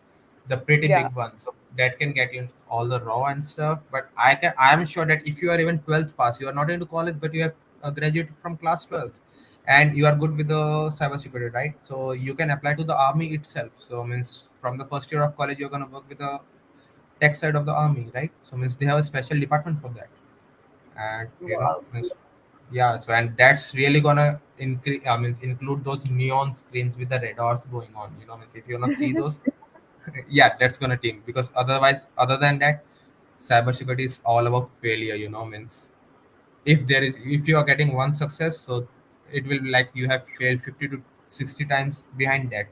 The pretty Yeah. big one. So that can get you all the raw and stuff. But I'm sure that if you are even 12th pass, you are not into college, but you have graduate from class 12th, and you are good with the cybersecurity, right? So you can apply to the army itself. So means from the first year of college, you're gonna work with the tech side of the army, right? So means they have a special department for that, and Wow. means yeah. So and that's really gonna increase. Means include those neon screens with the radars going on. Means if you wanna see those, yeah, that's gonna team, because otherwise, other than that, cybersecurity is all about failure. Means if you are getting one success, so it will be like you have failed 50 to 60 times behind that.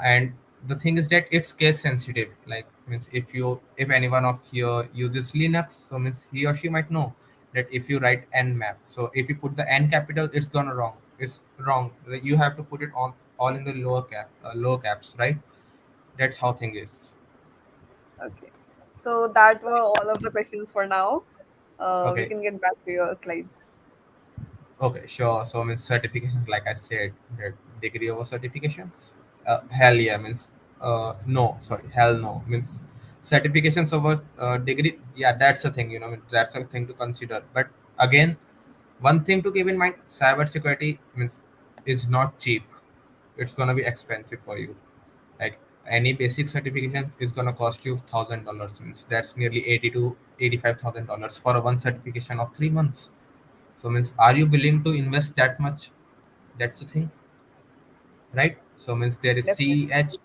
And the thing is that it's case sensitive, like means if anyone of here uses Linux, so means he or she might know that if you write nmap, so if you put the n capital, it's wrong. Like, you have to put it on all in the lower caps, right? That's how thing is. Okay. So that were all of the questions for now. We Okay. can get back to your slides. Okay, sure. So means certifications, like I said, that degree over certifications. Hell yeah, means no, sorry, hell no, means certifications over degree. Yeah, that's a thing. That's a thing to consider. But again, one thing to keep in mind: cybersecurity means is not cheap. It's gonna be expensive for you. Like any basic certification is gonna cost you $1,000. Means that's nearly 80 to 85 thousand dollars for a one certification of 3 months. So means, are you willing to invest that much? That's the thing, right? So means there is Definitely. CEH,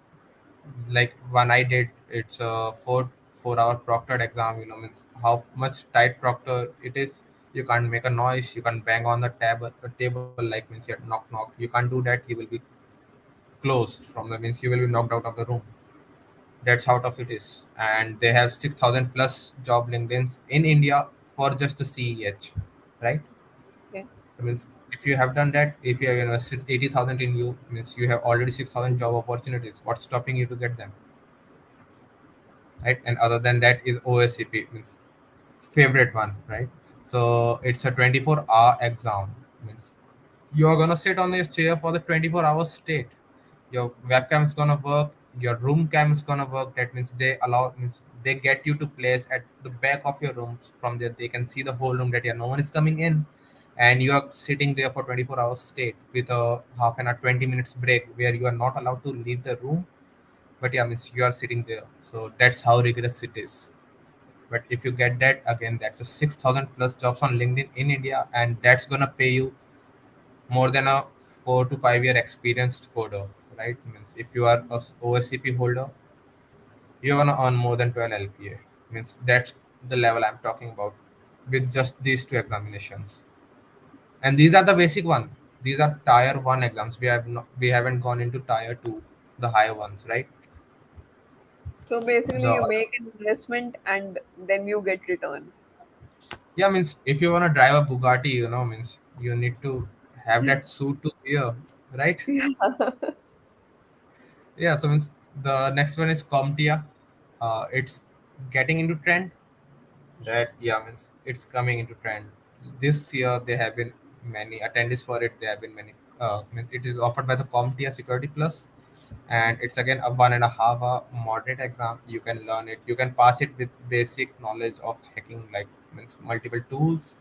like one I did. It's a 4 hour proctored exam. Means how much tight proctor it is. You can't make a noise. You can't bang on the table like means you knock knock. You can't do that. You will be closed from the means you will be knocked out of the room. That's how tough it is. And they have 6,000 plus job LinkedIn's in India for just the CEH, right? Okay. So means if you have done that, if you have invested 80,000 in you, means you have already 6,000 job opportunities. What's stopping you to get them, right? And other than that is OSCP, means favorite one, right? So it's a 24-hour exam. Means you're gonna sit on your chair for the 24 hours straight. Your webcam is gonna work, your room cam is gonna work. That means they get you to place at the back of your room. From there they can see the whole room, that yeah, no one is coming in, and you are sitting there for 24 hours straight with a half an hour 20 minutes break where you are not allowed to leave the room. But yeah, means you are sitting there. So that's how rigorous it is. But if you get that, again, that's a 6,000 plus jobs on LinkedIn in India, and that's gonna pay you more than a 4 to 5 year experienced coder, right? Means if you are a OSCP holder, you're gonna earn more than 12 LPA. Means that's the level I'm talking about with just these two examinations. And these are the basic one. These are tier one exams. We haven't gone into tier two, the higher ones, right? So basically, The you make an investment and then you get returns. Yeah, means if you wanna drive a Bugatti, means you need to have that suit to wear, right? Yeah. Yeah, so means the next one is CompTIA. It's getting into trend. That yeah, means it's coming into trend. This year there have been many attendees for it. There have been many. Means it is offered by the CompTIA Security Plus, and it's again a 1.5 hour moderate exam. You can learn it. You can pass it with basic knowledge of hacking, like means multiple tools.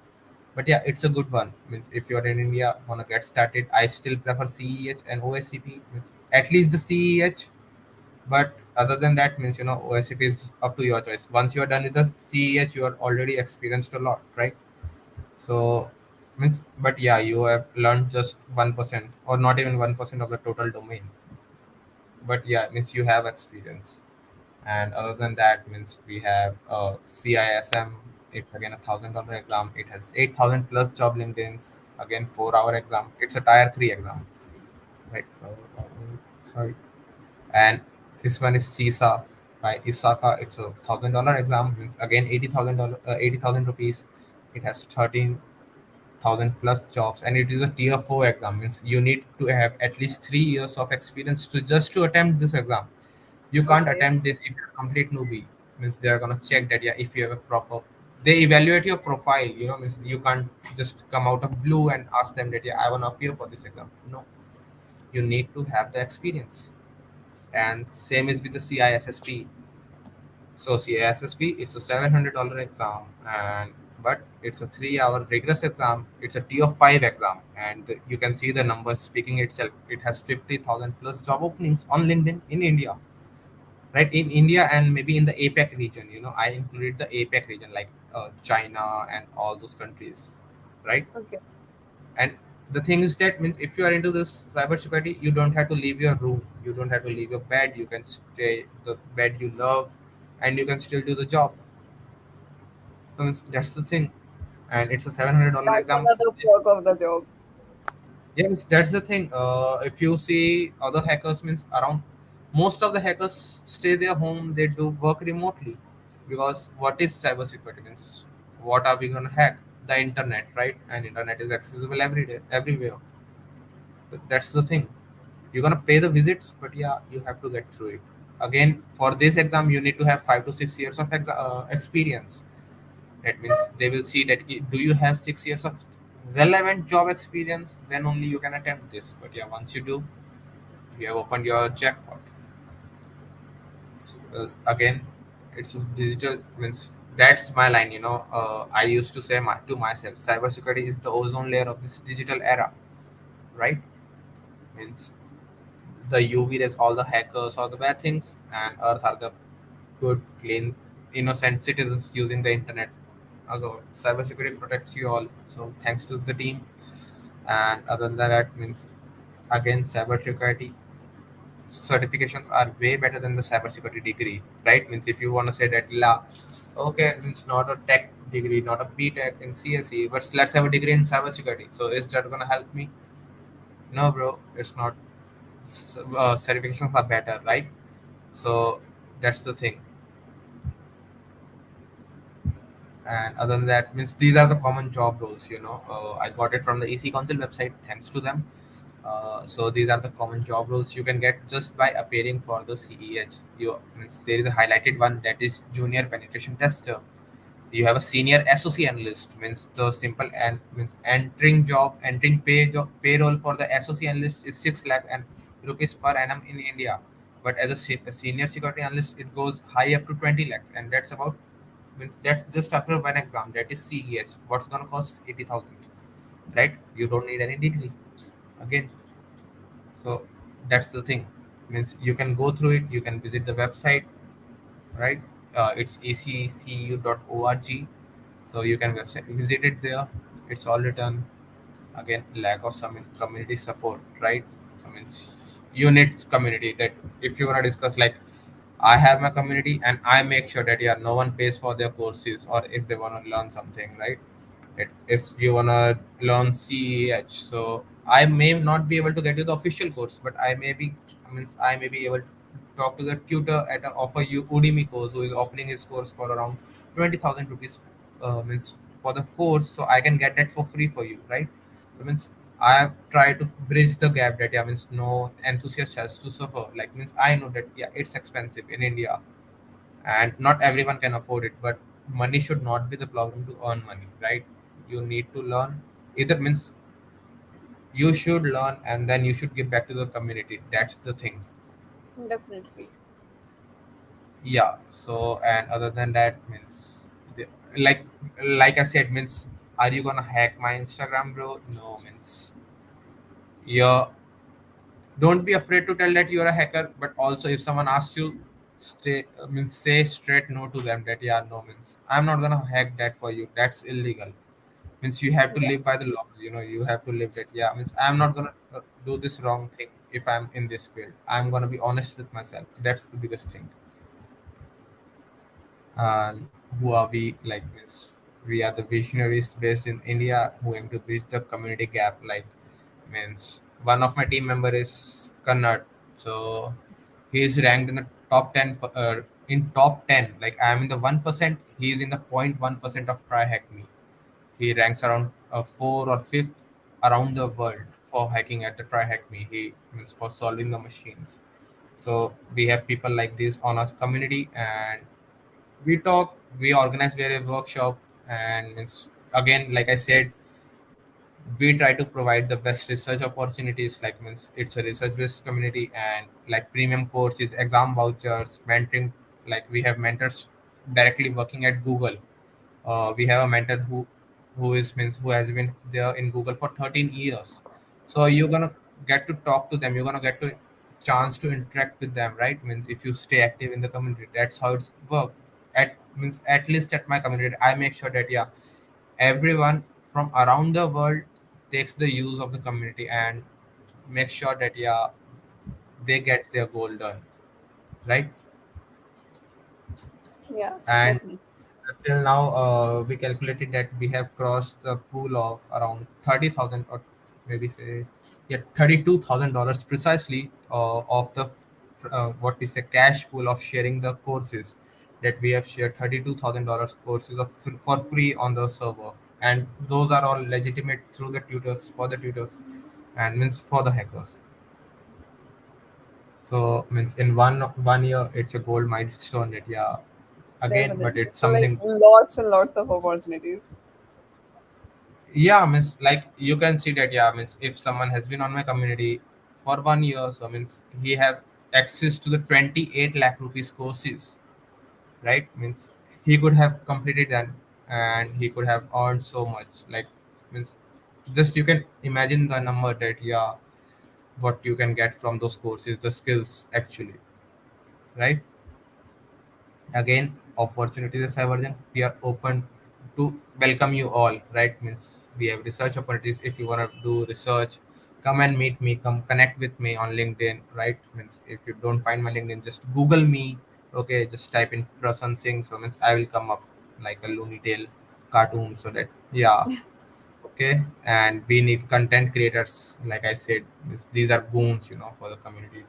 But yeah, it's a good one. Means if you're in India, wanna get started, I still prefer CEH and OSCP. Means at least the CEH. But other than that, means OSCP is up to your choice. Once you're done with the CEH, you are already experienced a lot, right? So means, but yeah, you have learned just 1% or not even 1% of the total domain. But yeah, means you have experience. And other than that, means we have CISM. It's again $1,000 exam. It has 8,000 plus job LinkedIn's. Again, 4 hour exam. It's a tier three exam, right? Sorry. And this one is CISA by Isaka. It's a $1,000 exam. Means again $80,000, 80,000 rupees. It has 13,000 plus jobs, and it is a tier four exam. Means you need to have at least 3 years of experience to attempt this exam. You can't Okay. attempt this if you're a complete newbie. Means they are gonna check that yeah, if you have a proper, they evaluate your profile. Means you can't just come out of blue and ask them that yeah, I wanna appear for this exam. No, you need to have the experience. And same is with the CISSP. So CISSP, it's a $700 exam, and but it's a 3 hour rigorous exam. It's a tier 5 exam, and you can see the numbers speaking itself. It has 50,000 plus job openings on LinkedIn in India, right? In India and maybe in the APEC region. I included the APEC region, like China and all those countries, right? Okay. And the thing is that means if you are into this cybersecurity, you don't have to leave your room, you don't have to leave your bed, you can stay the bed you love, and you can still do the job. So that's the thing, and it's a $700 That's exam for another this. perk of the job. Yes, that's the thing. If you see other hackers, means around most of the hackers stay their home, they do work remotely, because what is cybersecurity means? What are we gonna hack? The internet, right? And internet is accessible every day, everywhere. That's the thing. You're gonna pay the visits, but yeah, you have to get through it. Again, for this exam, you need to have 5 to 6 years of experience. That means they will see that do you have 6 years of relevant job experience, then only you can attempt this. But yeah, once you do, you have opened your jackpot. Again, it's digital means that's my line. I used to say to myself, cybersecurity is the ozone layer of this digital era, right? Means the UV rays, all the hackers, all the bad things, and Earth are the good, clean, innocent citizens using the internet. Also, cybersecurity protects you all. So thanks to the team. And other than that, means again, cybersecurity certifications are way better than the cybersecurity degree, right? Means if you want to say that la, okay, means not a tech degree, not a B Tech in CSE, but let's have a degree in cybersecurity. So is that gonna help me? No, bro, it's not. Certifications are better, right? So that's the thing. And other than that, means these are the common job roles. I got it from the EC Council website. Thanks to them. So these are the common job roles you can get just by appearing for the CEH. You means there is a highlighted one, that is junior penetration tester. You have a senior associate analyst, means the simple and means entering payroll for the associate analyst is 6 lakh and rupees per annum in India. But as a senior security analyst, it goes high up to 20 lakhs, and that's about means that's just after one exam, that is CES. What's gonna cost 80,000, right? You don't need any degree again. So that's the thing. Means you can go through it, you can visit the website, right? It's accu.org. So you can website visit it there. It's all written. Again, lack of some community support, right? So means you need community. That if you want to discuss, like, I have my community and I make sure that yeah, no one pays for their courses, or if they want to learn something, right? If you wanna learn CEH, so I may not be able to get you the official course, but I may be able to talk to the tutor at a offer you Udemy course, who is opening his course for around 20,000 rupees, means for the course, so I can get that for free for you, right? So means I have tried to bridge the gap that yeah, means no enthusiast has to suffer. Like, means I know that yeah, it's expensive in India and not everyone can afford it, but money should not be the problem to earn money, right? You need to learn. Either means you should learn and then you should give back to the community. That's the thing. Definitely. Yeah. So and other than that means the- like like I said, means are you gonna hack my Instagram, bro? No. Means yeah, don't be afraid to tell that you're a hacker, but also if someone asks you, stay means say straight no to them, that yeah, no, means I'm not gonna hack that for you, that's illegal. Means you have to Yeah, live by the law, you have to live that yeah, means I'm not gonna do this wrong thing. If I'm in this field, I'm gonna be honest with myself. That's the biggest thing. And who are we? Like, means we are the visionaries based in India who aim to bridge the community gap. Like, means one of my team member is Kannad, so he is ranked in the top 10, in top 10. Like, I am in the 1%, he is in the 0.1% of try hack me. He ranks around 4 or 5th around the world for hacking at the try hack me. He means for solving the machines. So we have people like this on our community, and we talk, we organize various workshop, and means again, like I said, we try to provide the best research opportunities. Like, means it's a research based community, and like premium courses, exam vouchers, mentoring. Like, we have mentors directly working at Google, We have a mentor who is means who has been there in Google for 13 years. So you're gonna get to talk to them. You're gonna get to chance to interact with them, right? Means if you stay active in the community, that's how it's work. At means at least at my community, I make sure that yeah, everyone from around the world takes the use of the community and make sure that yeah, they get their goal done, right? Yeah, And definitely. till now, we calculated that we have crossed the pool of around 30,000 or maybe say, yeah, $32,000 precisely of the what we say cash pool of sharing the courses that we have shared $32,000 courses for free on the server, and those are all legitimate through the tutors for the tutors and means for the hackers. So means in one year, it's a gold milestone that yeah, again, but Definitely. it's So like something. lots and lots of opportunities. Yeah, means like you can see that yeah, means if someone has been on my community for 1 year, so means he have access to the 28 lakh rupees courses, right? Means he could have completed that and he could have earned so much. Like means just you can imagine the number that yeah, what you can get from those courses, the skills actually, right? Again, opportunities is emerging. We are open to welcome you all, right? Means we have research opportunities. If you want to do research, come and meet me, come connect with me on LinkedIn, right? Means if you don't find my LinkedIn, just Google me. Okay, just type in Prasan Singh, so means I will come up like a looney tail cartoon, so that yeah. Okay, and we need content creators, like I said, means these are boons, for the community.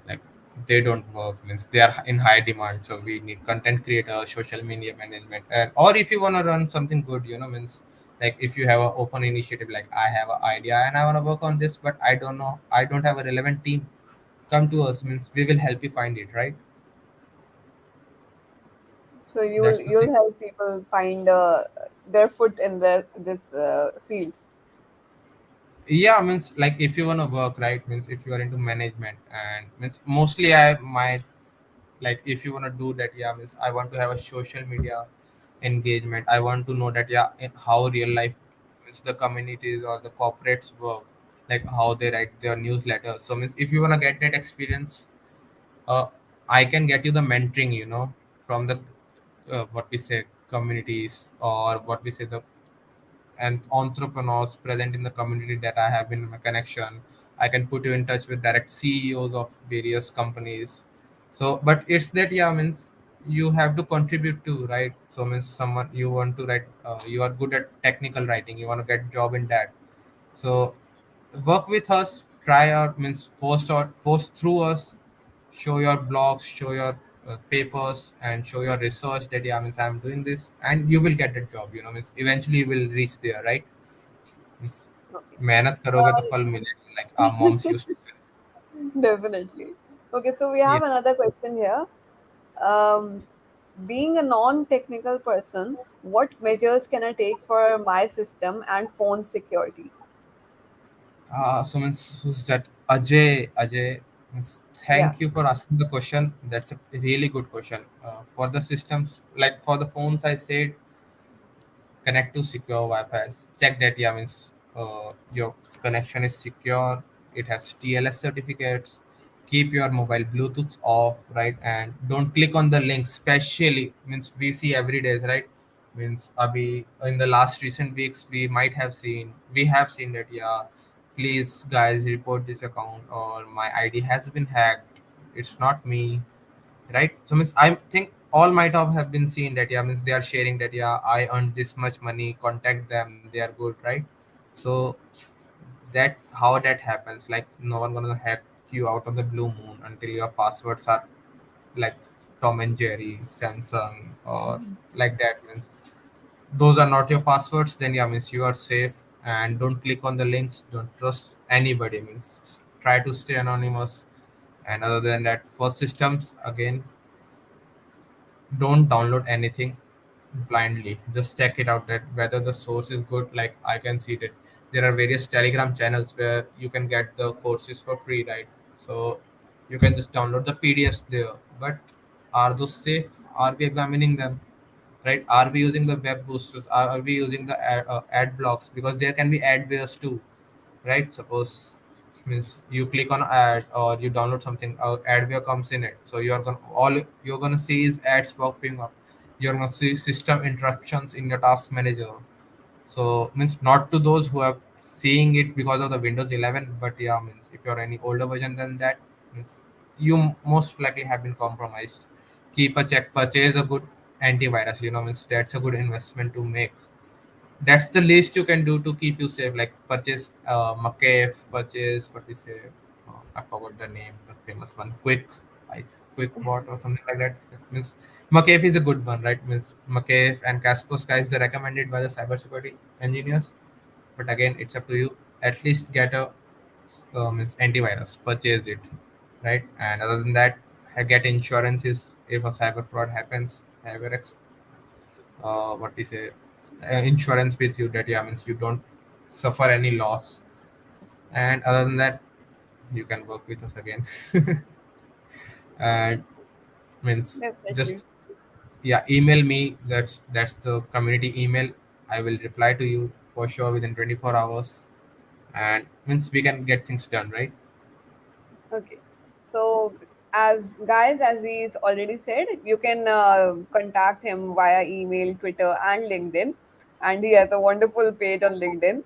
Like they don't work, means they are in high demand, so we need content creator, social media management, and or if you want to run something good, means like if you have an open initiative, like I have an idea and I want to work on this, but I don't know, I don't have a relevant team, come to us, means we will help you find it, right? So you'll That's the thing. you'll help people find their foot in this field. Yeah, means like if you want to work, right, means if you are into management, and means mostly I my like if you want to do that, yeah, means I want to have a social media engagement. I want to know that yeah, in how real life means the communities or the corporates work, like how they write their newsletters. So means if you want to get that experience, uh, I can get you the mentoring, from the what we say communities, or what we say the and entrepreneurs present in the community that I have in my connection. I can put you in touch with direct CEOs of various companies. So, but it's that yeah, means you have to contribute to, right? So means someone you want to write, you are good at technical writing, you want to get job in that. So work with us, try our means post through us, show your blogs, show your papers, and show your research that yeah, means I'm doing this, and you will get that job. Means eventually you will reach there, right? Means Okay. मेहनत करोगे तो फल मिलेगा, like our moms used to say. Definitely. Okay, so we Yeah. have another question here. Um, Being a non-technical person, what measures can I take for my system and phone security? So means who's that? Ajay. Means Yeah. thank you for asking the question. That's a really good question. For the systems, like for the phones, I said connect to secure Wi-Fi. Check that yeah, means your connection is secure. It has TLS certificates. Keep your mobile Bluetooth off, right? And don't click on the link. Especially means we see every day, right? Means abhi in the last recent weeks we have seen that yeah. Please guys report this account or my ID has been hacked. It's not me, right? So means I think all might have been seen that yeah, means they are sharing that yeah, I earned this much money, contact them, they are good, right? So that how that happens, like no one gonna hack you out of the blue moon until your passwords are like Tom and Jerry, Samsung, or like that. Means those are not your passwords, then yeah, means you are safe. And don't click on the links, don't trust anybody, means try to stay anonymous. And other than that, for systems, again, don't download anything blindly, just check it out that whether the source is good. Like I can see that there are various Telegram channels where you can get the courses for free, right? So you can just download the PDFs there, but are those safe? Are we examining them? right? Are we using the web boosters? Are we using the ad blocks? Because there can be adwares too, right? Suppose means you click on ad or you download something, adware comes in it, so you're gonna all you're gonna see is ads popping up. You're gonna see system interruptions in your task manager. So means not to those who are seeing it because of the Windows 11, but yeah, means if you're any older version than that, means you most likely have been compromised. Keep a check, purchase a good antivirus. Means that's a good investment to make. That's the least you can do to keep you safe. Like purchase McAfee, purchase what we say. I forgot the name, the famous one, Quick Bot or something like that. Means McAfee is a good one, right? Means McAfee and Kaspersky is recommended by the cybersecurity engineers. But again, it's up to you. At least get a means antivirus, purchase it, right? And other than that, get insurances if a cyber fraud happens. Have your what we say insurance with you, that yeah means you don't suffer any loss. And other than that, you can work with us again. And means Definitely. just yeah, email me. That's the community email. I will reply to you for sure within 24 hours, and means we can get things done, right? Okay. So, as guys, as he's already said, you can contact him via email, Twitter, and LinkedIn. And he has a wonderful page on LinkedIn.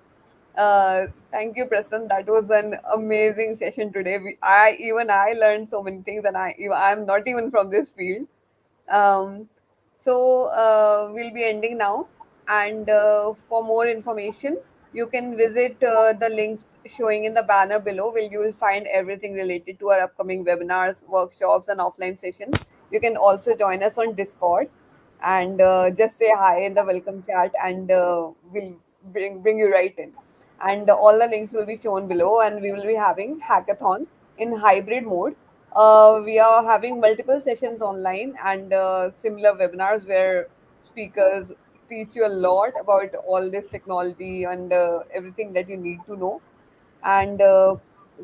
Thank you, Prasan. That was an amazing session today. I learned so many things, and I'm not even from this field. Um, we'll be ending now. And for more information, you can visit the links showing in the banner below, where you will find everything related to our upcoming webinars, workshops, and offline sessions. You can also join us on Discord and just say hi in the welcome chat, and we'll bring you right in. And all the links will be shown below, and we will be having hackathon in hybrid mode. We are having multiple sessions online and similar webinars where speakers teach you a lot about all this technology and everything that you need to know. And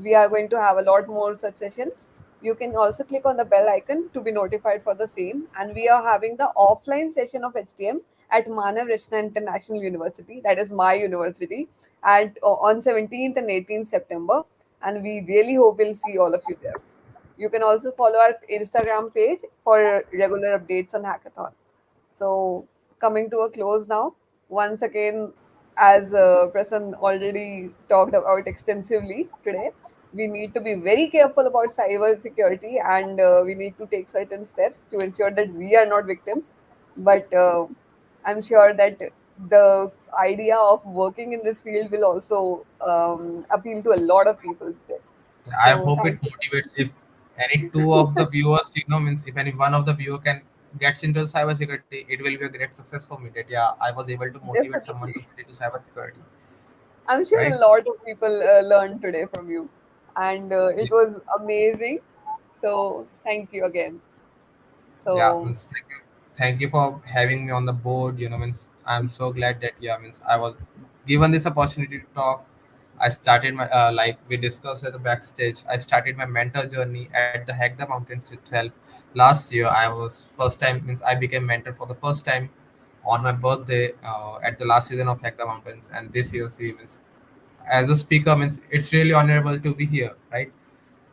we are going to have a lot more such sessions. You can also click on the bell icon to be notified for the same. And we are having the offline session of HTM at Manav Rachna International University, that is my university, at on 17th and 18th September. And we really hope we'll see all of you there. You can also follow our Instagram page for regular updates on Hackathon. So, coming to a close now, once again, as Prasan already talked about extensively today, we need to be very careful about cyber security, and we need to take certain steps to ensure that we are not victims. But I'm sure that the idea of working in this field will also appeal to a lot of people today. I So, hope thank it motivates. If any two of the viewers, means if any one of the viewer can gets into cybersecurity, it will be a great success for me. That yeah, I was able to you. motivate someone to Definitely. get into cybersecurity, I'm sure right? a lot of people learned today from you, and it Yeah, was amazing. So, thank you again. yeah. So, Means thank you for having me on the board. Means I'm so glad that yeah, means I was given this opportunity to talk. I started my like we discussed at the backstage. I started my mentor journey at the Hack the Mountains itself. Last year, I was first time means I became mentor for the first time on my birthday at the last season of Hack the Mountains, and this year, see, means as a speaker, means it's really honorable to be here, right?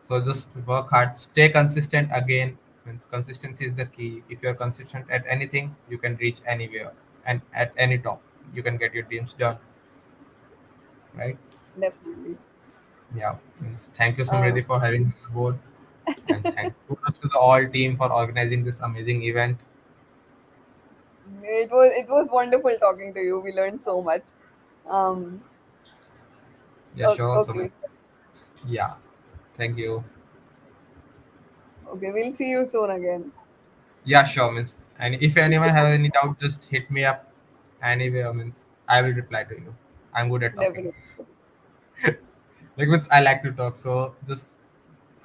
So just work hard, stay consistent. Again, means consistency is the key. If you're consistent at anything, you can reach anywhere and at any top. You can get your dreams done, right? definitely. Yeah. Means thank you, Uh, Samriddhi, for having me on board, and thanks to the all team for organizing this amazing event. it was wonderful talking to you. We learned so much. Um, Yeah, sure. So okay, yeah, thank you. okay. We'll see you soon again. Yeah, sure. Means and if anyone has any doubt, just hit me up anywhere. Means I will reply to you. I'm good at talking. Definitely, Like means I like to talk, so just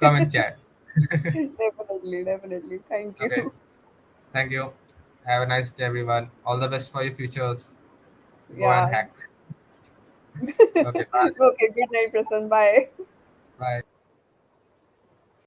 come and chat. definitely, definitely. Thank Okay. you. Thank you. Have a nice day, everyone. All the best for your futures. Go and Yeah. hack. Okay. Bye. Okay. Good night, Prasan. Bye. Bye.